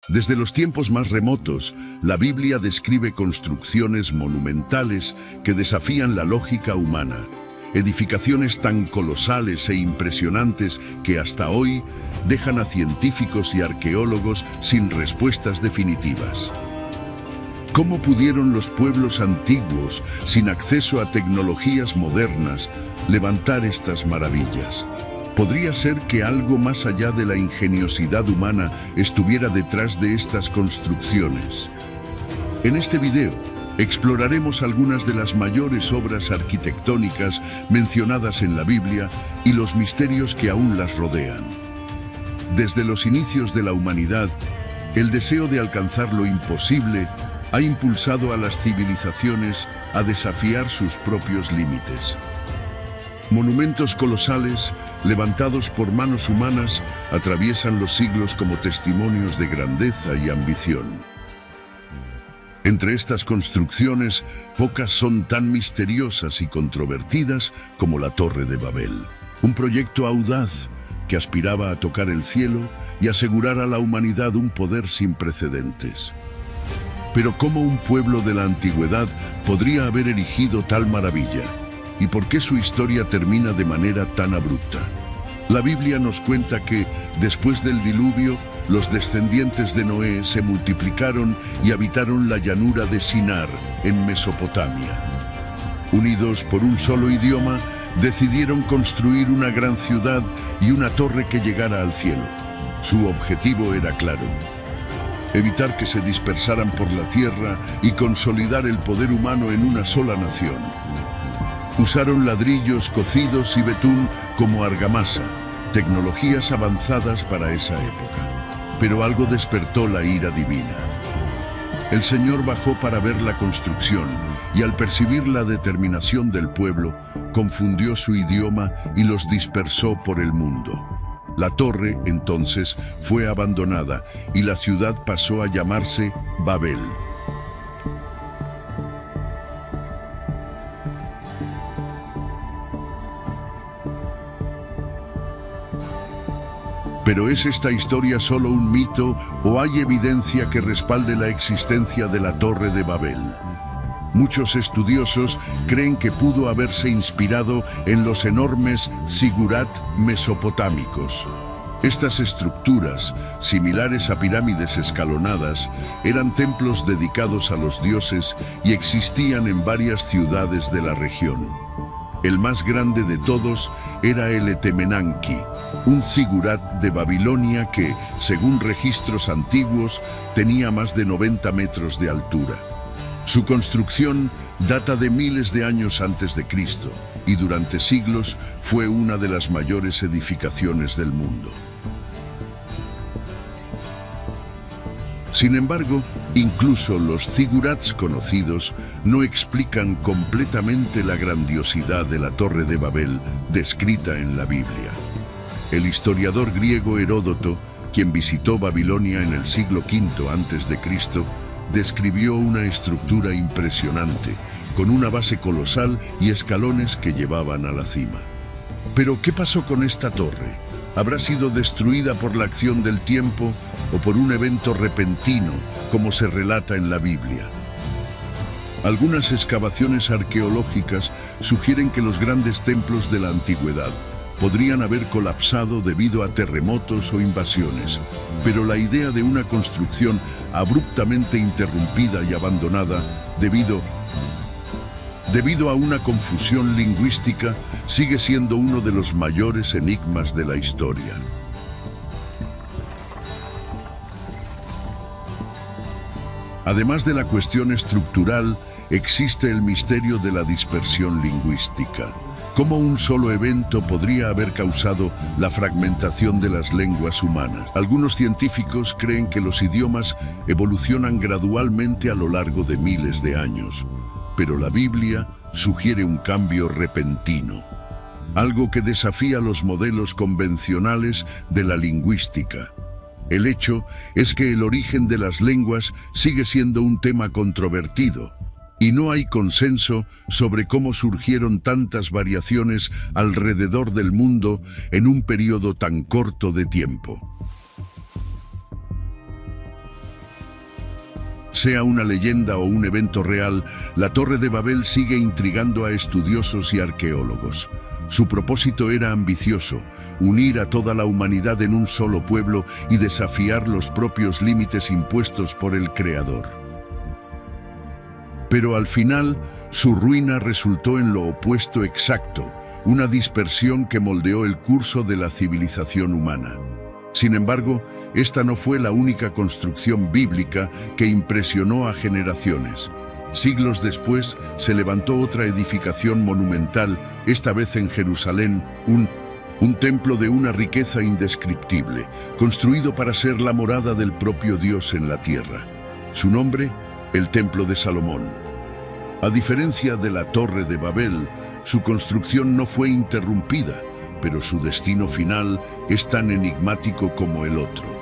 Desde los tiempos más remotos, la Biblia describe construcciones monumentales que desafían la lógica humana, edificaciones tan colosales e impresionantes que hasta hoy dejan a científicos y arqueólogos sin respuestas definitivas. ¿Cómo pudieron los pueblos antiguos, sin acceso a tecnologías modernas, levantar estas maravillas? ¿Podría ser que algo más allá de la ingeniosidad humana estuviera detrás de estas construcciones? En este video exploraremos algunas de las mayores obras arquitectónicas mencionadas en la Biblia y los misterios que aún las rodean. Desde los inicios de la humanidad, el deseo de alcanzar lo imposible ha impulsado a las civilizaciones a desafiar sus propios límites. Monumentos colosales, levantados por manos humanas, atraviesan los siglos como testimonios de grandeza y ambición. Entre estas construcciones, pocas son tan misteriosas y controvertidas como la Torre de Babel, un proyecto audaz que aspiraba a tocar el cielo y asegurar a la humanidad un poder sin precedentes. Pero ¿cómo un pueblo de la antigüedad podría haber erigido tal maravilla? ¿Y por qué su historia termina de manera tan abrupta? La Biblia nos cuenta que, después del diluvio, los descendientes de Noé se multiplicaron y habitaron la llanura de Sinar, en Mesopotamia. Unidos por un solo idioma, decidieron construir una gran ciudad y una torre que llegara al cielo. Su objetivo era claro: evitar que se dispersaran por la tierra y consolidar el poder humano en una sola nación. Usaron ladrillos cocidos y betún como argamasa, tecnologías avanzadas para esa época. Pero algo despertó la ira divina. El Señor bajó para ver la construcción y al percibir la determinación del pueblo, confundió su idioma y los dispersó por el mundo. La torre, entonces, fue abandonada y la ciudad pasó a llamarse Babel. ¿Pero es esta historia solo un mito o hay evidencia que respalde la existencia de la Torre de Babel? Muchos estudiosos creen que pudo haberse inspirado en los enormes zigurat mesopotámicos. Estas estructuras, similares a pirámides escalonadas, eran templos dedicados a los dioses y existían en varias ciudades de la región. El más grande de todos era el Etemenanki, un zigurat de Babilonia que, según registros antiguos, tenía más de 90 metros de altura. Su construcción data de miles de años antes de Cristo y durante siglos fue una de las mayores edificaciones del mundo. Sin embargo, incluso los zigurats conocidos no explican completamente la grandiosidad de la Torre de Babel descrita en la Biblia. El historiador griego Heródoto, quien visitó Babilonia en el siglo V a.C., describió una estructura impresionante, con una base colosal y escalones que llevaban a la cima. ¿Pero qué pasó con esta torre? ¿Habrá sido destruida por la acción del tiempo o por un evento repentino, como se relata en la Biblia? Algunas excavaciones arqueológicas sugieren que los grandes templos de la antigüedad podrían haber colapsado debido a terremotos o invasiones, pero la idea de una construcción abruptamente interrumpida y abandonada debido a una confusión lingüística sigue siendo uno de los mayores enigmas de la historia. Además de la cuestión estructural, existe el misterio de la dispersión lingüística. ¿Cómo un solo evento podría haber causado la fragmentación de las lenguas humanas? Algunos científicos creen que los idiomas evolucionan gradualmente a lo largo de miles de años, pero la Biblia sugiere un cambio repentino, algo que desafía los modelos convencionales de la lingüística. El hecho es que el origen de las lenguas sigue siendo un tema controvertido, y no hay consenso sobre cómo surgieron tantas variaciones alrededor del mundo en un periodo tan corto de tiempo. Sea una leyenda o un evento real, la Torre de Babel sigue intrigando a estudiosos y arqueólogos. Su propósito era ambicioso: unir a toda la humanidad en un solo pueblo y desafiar los propios límites impuestos por el Creador. Pero al final, su ruina resultó en lo opuesto exacto: una dispersión que moldeó el curso de la civilización humana. Sin embargo, esta no fue la única construcción bíblica que impresionó a generaciones. Siglos después, se levantó otra edificación monumental, esta vez en Jerusalén, un templo de una riqueza indescriptible, construido para ser la morada del propio Dios en la tierra. Su nombre, el Templo de Salomón. A diferencia de la Torre de Babel, su construcción no fue interrumpida, pero su destino final es tan enigmático como el otro.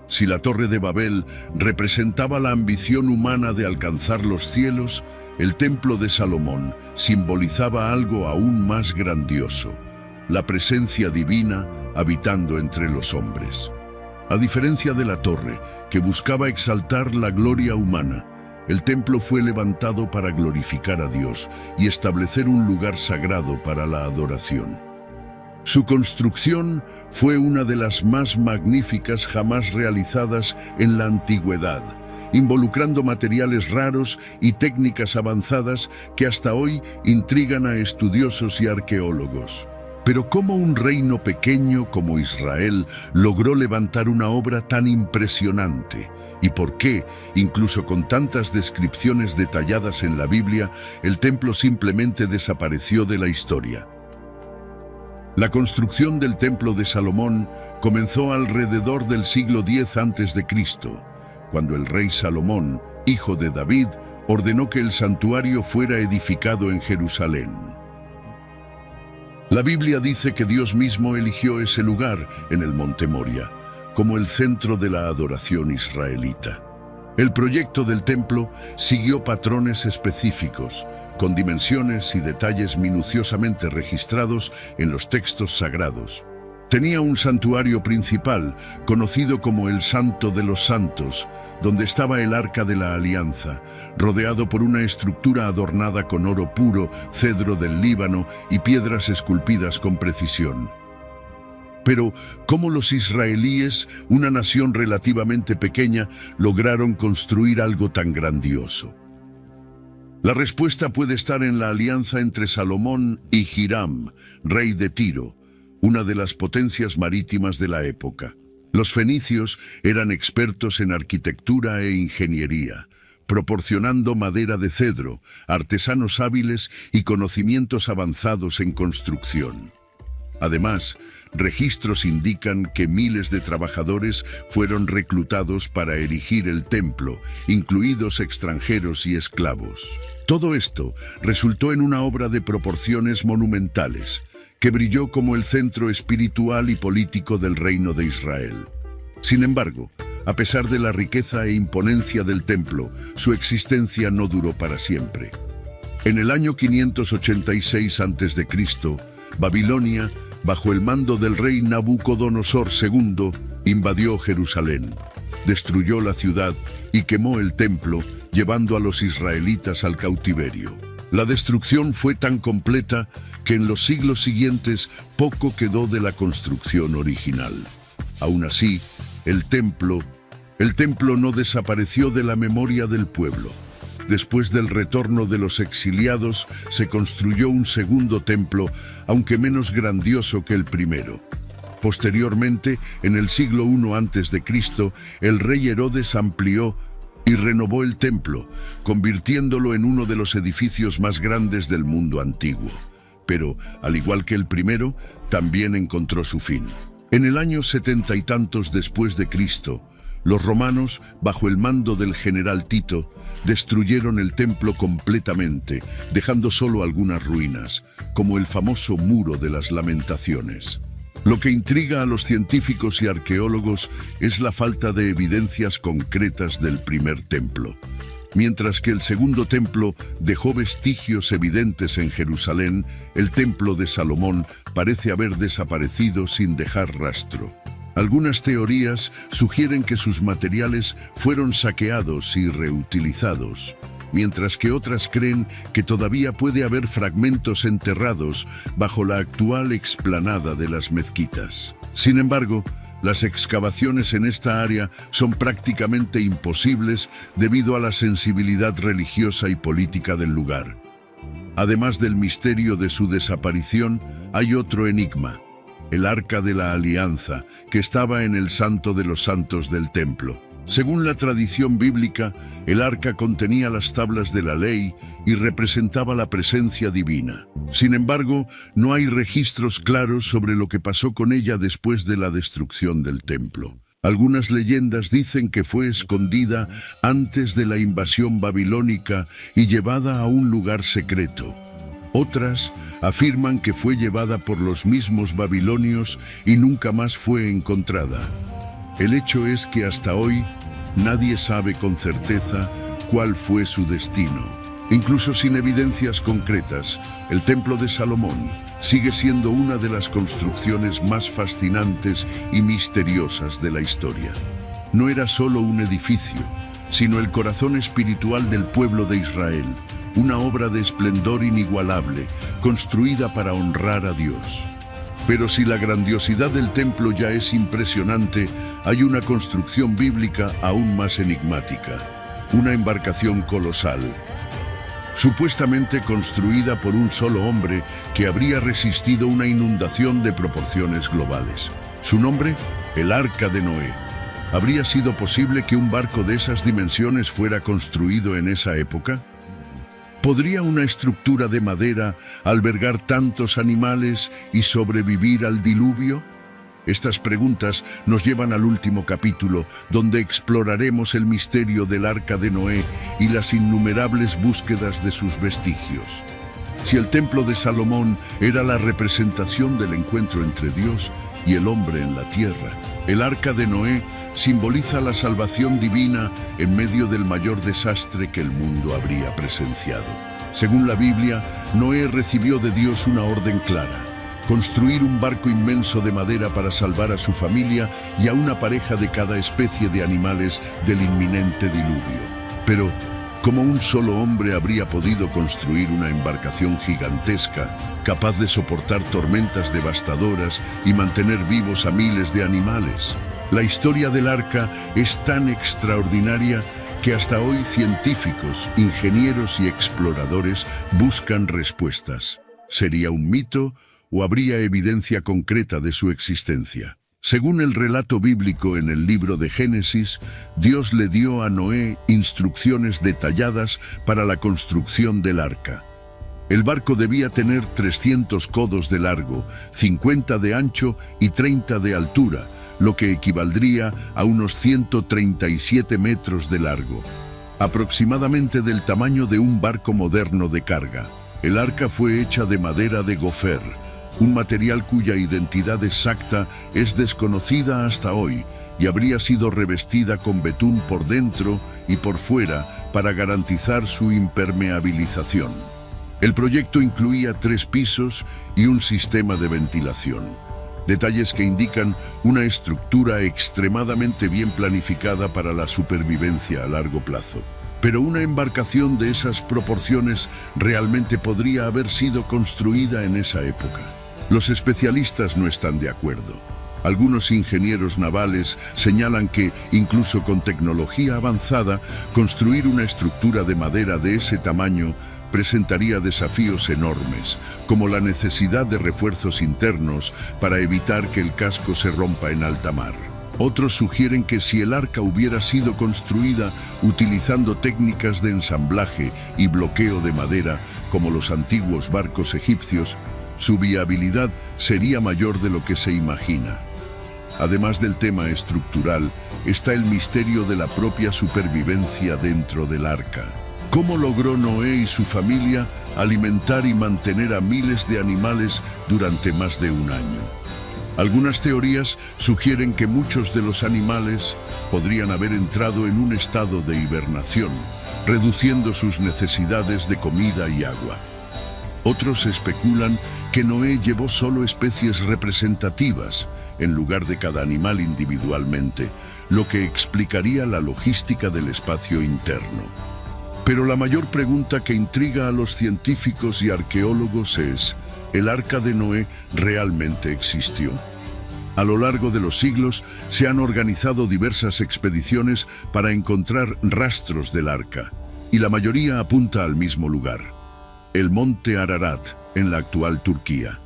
Si la Torre de Babel representaba la ambición humana de alcanzar los cielos, el Templo de Salomón simbolizaba algo aún más grandioso: la presencia divina habitando entre los hombres. A diferencia de la torre, que buscaba exaltar la gloria humana, el templo fue levantado para glorificar a Dios y establecer un lugar sagrado para la adoración. Su construcción fue una de las más magníficas jamás realizadas en la antigüedad, involucrando materiales raros y técnicas avanzadas que hasta hoy intrigan a estudiosos y arqueólogos. Pero ¿cómo un reino pequeño como Israel logró levantar una obra tan impresionante? ¿Y por qué, incluso con tantas descripciones detalladas en la Biblia, el templo simplemente desapareció de la historia? La construcción del Templo de Salomón comenzó alrededor del siglo X a.C., cuando el rey Salomón, hijo de David, ordenó que el santuario fuera edificado en Jerusalén. La Biblia dice que Dios mismo eligió ese lugar, en el monte Moria, como el centro de la adoración israelita. El proyecto del templo siguió patrones específicos, con dimensiones y detalles minuciosamente registrados en los textos sagrados. Tenía un santuario principal, conocido como el Santo de los Santos, donde estaba el Arca de la Alianza, rodeado por una estructura adornada con oro puro, cedro del Líbano y piedras esculpidas con precisión. Pero, ¿cómo los israelíes, una nación relativamente pequeña, lograron construir algo tan grandioso? La respuesta puede estar en la alianza entre Salomón y Hiram, rey de Tiro, una de las potencias marítimas de la época. Los fenicios eran expertos en arquitectura e ingeniería, proporcionando madera de cedro, artesanos hábiles y conocimientos avanzados en construcción. Además, registros indican que miles de trabajadores fueron reclutados para erigir el templo, incluidos extranjeros y esclavos. Todo esto resultó en una obra de proporciones monumentales, que brilló como el centro espiritual y político del reino de Israel. Sin embargo, a pesar de la riqueza e imponencia del templo, su existencia no duró para siempre. En el año 586 a.C., Babilonia, bajo el mando del rey Nabucodonosor II, invadió Jerusalén, destruyó la ciudad y quemó el templo, llevando a los israelitas al cautiverio. La destrucción fue tan completa que en los siglos siguientes poco quedó de la construcción original. Aún así, el templo no desapareció de la memoria del pueblo. Después del retorno de los exiliados, se construyó un segundo templo, aunque menos grandioso que el primero. Posteriormente, en el siglo I a.C., el rey Herodes amplió y renovó el templo, convirtiéndolo en uno de los edificios más grandes del mundo antiguo. Pero, al igual que el primero, también encontró su fin. En el año 70 y tantos después de Cristo, los romanos, bajo el mando del general Tito, destruyeron el templo completamente, dejando solo algunas ruinas, como el famoso Muro de las Lamentaciones. Lo que intriga a los científicos y arqueólogos es la falta de evidencias concretas del primer templo. Mientras que el segundo templo dejó vestigios evidentes en Jerusalén, el templo de Salomón parece haber desaparecido sin dejar rastro. Algunas teorías sugieren que sus materiales fueron saqueados y reutilizados, mientras que otras creen que todavía puede haber fragmentos enterrados bajo la actual explanada de las mezquitas. Sin embargo, las excavaciones en esta área son prácticamente imposibles debido a la sensibilidad religiosa y política del lugar. Además del misterio de su desaparición, hay otro enigma: el Arca de la Alianza, que estaba en el Santo de los Santos del templo. Según la tradición bíblica, el arca contenía las tablas de la ley y representaba la presencia divina. Sin embargo, no hay registros claros sobre lo que pasó con ella después de la destrucción del templo. Algunas leyendas dicen que fue escondida antes de la invasión babilónica y llevada a un lugar secreto. Otras afirman que fue llevada por los mismos babilonios y nunca más fue encontrada. El hecho es que hasta hoy nadie sabe con certeza cuál fue su destino. Incluso sin evidencias concretas, el Templo de Salomón sigue siendo una de las construcciones más fascinantes y misteriosas de la historia. No era solo un edificio, sino el corazón espiritual del pueblo de Israel, una obra de esplendor inigualable, construida para honrar a Dios. Pero si la grandiosidad del templo ya es impresionante, hay una construcción bíblica aún más enigmática: una embarcación colosal, supuestamente construida por un solo hombre que habría resistido una inundación de proporciones globales. Su nombre, el Arca de Noé. ¿Habría sido posible que un barco de esas dimensiones fuera construido en esa época? ¿Podría una estructura de madera albergar tantos animales y sobrevivir al diluvio? Estas preguntas nos llevan al último capítulo, donde exploraremos el misterio del Arca de Noé y las innumerables búsquedas de sus vestigios. Si el Templo de Salomón era la representación del encuentro entre Dios y el hombre en la tierra, el Arca de Noé simboliza la salvación divina en medio del mayor desastre que el mundo habría presenciado. Según la Biblia, Noé recibió de Dios una orden clara: construir un barco inmenso de madera para salvar a su familia y a una pareja de cada especie de animales del inminente diluvio. Pero, ¿cómo un solo hombre habría podido construir una embarcación gigantesca, capaz de soportar tormentas devastadoras y mantener vivos a miles de animales? La historia del arca es tan extraordinaria que hasta hoy científicos, ingenieros y exploradores buscan respuestas. ¿Sería un mito o habría evidencia concreta de su existencia? Según el relato bíblico en el libro de Génesis, Dios le dio a Noé instrucciones detalladas para la construcción del arca. El barco debía tener 300 codos de largo, 50 de ancho y 30 de altura, lo que equivaldría a unos 137 metros de largo, aproximadamente del tamaño de un barco moderno de carga. El arca fue hecha de madera de gofer, un material cuya identidad exacta es desconocida hasta hoy, y habría sido revestida con betún por dentro y por fuera para garantizar su impermeabilización. El proyecto incluía 3 pisos y un sistema de ventilación. Detalles que indican una estructura extremadamente bien planificada para la supervivencia a largo plazo. Pero una embarcación de esas proporciones realmente podría haber sido construida en esa época. Los especialistas no están de acuerdo. Algunos ingenieros navales señalan que, incluso con tecnología avanzada, construir una estructura de madera de ese tamaño presentaría desafíos enormes, como la necesidad de refuerzos internos para evitar que el casco se rompa en alta mar. Otros sugieren que si el arca hubiera sido construida utilizando técnicas de ensamblaje y bloqueo de madera, como los antiguos barcos egipcios, su viabilidad sería mayor de lo que se imagina. Además del tema estructural, está el misterio de la propia supervivencia dentro del arca. ¿Cómo logró Noé y su familia alimentar y mantener a miles de animales durante más de un año? Algunas teorías sugieren que muchos de los animales podrían haber entrado en un estado de hibernación, reduciendo sus necesidades de comida y agua. Otros especulan que Noé llevó solo especies representativas, en lugar de cada animal individualmente, lo que explicaría la logística del espacio interno. Pero la mayor pregunta que intriga a los científicos y arqueólogos es: ¿el Arca de Noé realmente existió? A lo largo de los siglos se han organizado diversas expediciones para encontrar rastros del arca, y la mayoría apunta al mismo lugar, el monte Ararat, en la actual Turquía.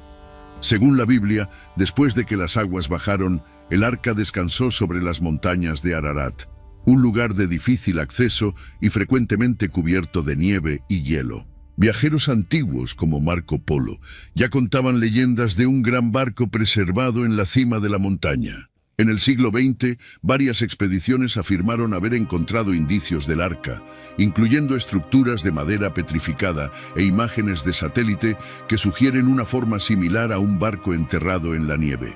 Según la Biblia, después de que las aguas bajaron, el arca descansó sobre las montañas de Ararat, un lugar de difícil acceso y frecuentemente cubierto de nieve y hielo. Viajeros antiguos como Marco Polo ya contaban leyendas de un gran barco preservado en la cima de la montaña. En el siglo XX, varias expediciones afirmaron haber encontrado indicios del arca, incluyendo estructuras de madera petrificada e imágenes de satélite que sugieren una forma similar a un barco enterrado en la nieve.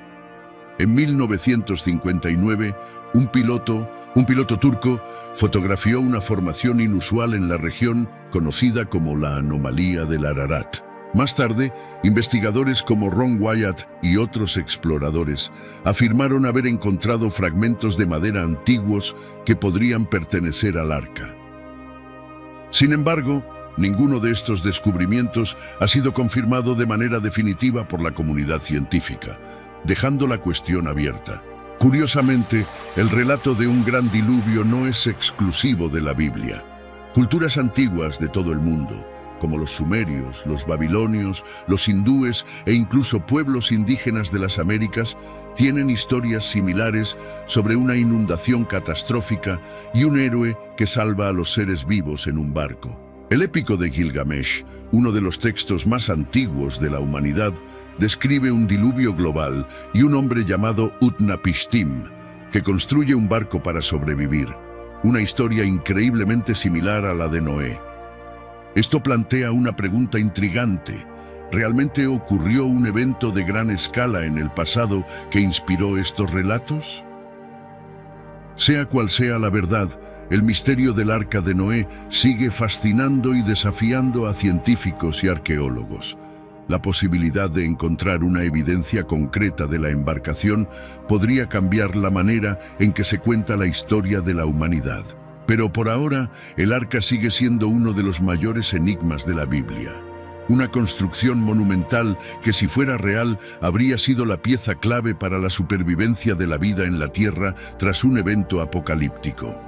En 1959, un piloto turco fotografió una formación inusual en la región conocida como la anomalía del Ararat. Más tarde, investigadores como Ron Wyatt y otros exploradores afirmaron haber encontrado fragmentos de madera antiguos que podrían pertenecer al arca. Sin embargo, ninguno de estos descubrimientos ha sido confirmado de manera definitiva por la comunidad científica, dejando la cuestión abierta. Curiosamente, el relato de un gran diluvio no es exclusivo de la Biblia. Culturas antiguas de todo el mundo, como los sumerios, los babilonios, los hindúes e incluso pueblos indígenas de las Américas, tienen historias similares sobre una inundación catastrófica y un héroe que salva a los seres vivos en un barco. El épico de Gilgamesh, uno de los textos más antiguos de la humanidad, describe un diluvio global y un hombre llamado Utnapishtim, que construye un barco para sobrevivir, una historia increíblemente similar a la de Noé. Esto plantea una pregunta intrigante. ¿Realmente ocurrió un evento de gran escala en el pasado que inspiró estos relatos? Sea cual sea la verdad, el misterio del Arca de Noé sigue fascinando y desafiando a científicos y arqueólogos. La posibilidad de encontrar una evidencia concreta de la embarcación podría cambiar la manera en que se cuenta la historia de la humanidad. Pero por ahora, el arca sigue siendo uno de los mayores enigmas de la Biblia. Una construcción monumental que, si fuera real, habría sido la pieza clave para la supervivencia de la vida en la Tierra tras un evento apocalíptico.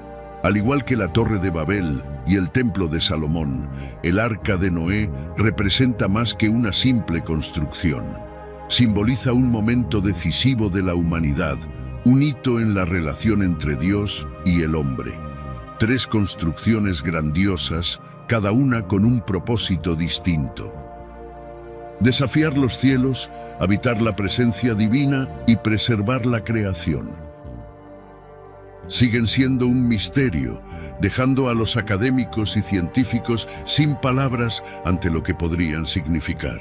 Al igual que la Torre de Babel y el Templo de Salomón, el Arca de Noé representa más que una simple construcción. Simboliza un momento decisivo de la humanidad, un hito en la relación entre Dios y el hombre. 3 construcciones grandiosas, cada una con un propósito distinto: desafiar los cielos, habitar la presencia divina y preservar la creación. Siguen siendo un misterio, dejando a los académicos y científicos sin palabras ante lo que podrían significar.